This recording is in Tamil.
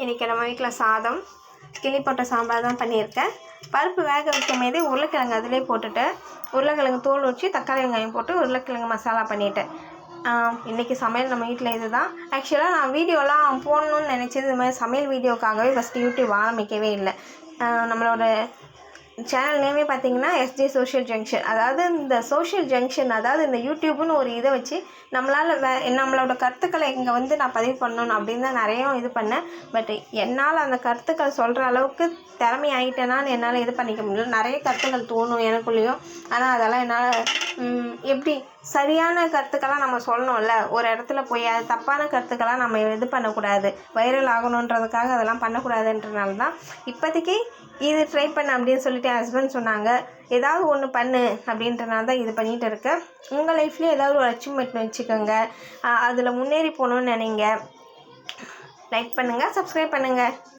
இன்றைக்கி நம்ம வீட்டில் சாதம், கிளி போட்ட சாம்பார் தான் பண்ணியிருக்கேன். பருப்பு வேக வைக்கும் போதே உருளைக்கிழங்கு அதிலே போட்டுட்டு உருளைக்கிழங்கு தோல் வச்சு தக்காளி வெங்காயம் போட்டு உருளைக்கிழங்கு மசாலா பண்ணிவிட்டேன். இன்றைக்கி சமையல் நம்ம வீட்டில் இது தான். ஆக்சுவலாக நான் வீடியோலாம் போடணுன்னு நினச்சது இது மாதிரி சமையல் வீடியோக்காகவே ஃபஸ்ட்டு யூடியூப் ஆரம்பிக்கவே இல்லை. நம்மளோட சேனல் நேமே பார்த்தீங்கன்னா எஸ்ஜே சோஷியல் ஜங்ஷன். அதாவது இந்த சோஷியல் ஜங்ஷன், அதாவது இந்த யூடியூப்னு ஒரு இதை வச்சு நம்மளால் நம்மளோட கருத்துக்களை இங்கே வந்து நான் பதிவு பண்ணணும் அப்படின்னு தான் நிறைய இது பண்ணேன். பட் என்னால் அந்த கருத்துக்கள் சொல்கிற அளவுக்கு திறமை ஆகிட்டேனான்னு என்னால் இது பண்ணிக்க முடியல. நிறைய கருத்துக்கள் தோணும் எனக்குள்ளேயும். ஆனால் அதெல்லாம் என்னால் எப்படி சரியான கருத்துக்கெல்லாம் நம்ம சொல்லணும்ல, ஒரு இடத்துல போய் அது தப்பான கருத்துக்கெல்லாம் நம்ம இது பண்ணக்கூடாது, வைரல் ஆகணுன்றதுக்காக அதெல்லாம் பண்ணக்கூடாதுன்றனால தான் இப்போதைக்கு இது ட்ரை பண்ண அப்படின்னு சொல்லிட்டு என் ஹஸ்பண்ட் சொன்னாங்க. ஏதாவது ஒன்று பண்ணு அப்படின்றனால தான் இது பண்ணிகிட்டு இருக்கேன். உங்கள் லைஃப்லேயும் ஏதாவது ஒரு அச்சீவ்மெண்ட் வச்சுக்கோங்க, அதில் முன்னேறி போகணுன்னு நினைங்க. லைக் பண்ணுங்கள், சப்ஸ்கிரைப் பண்ணுங்கள்.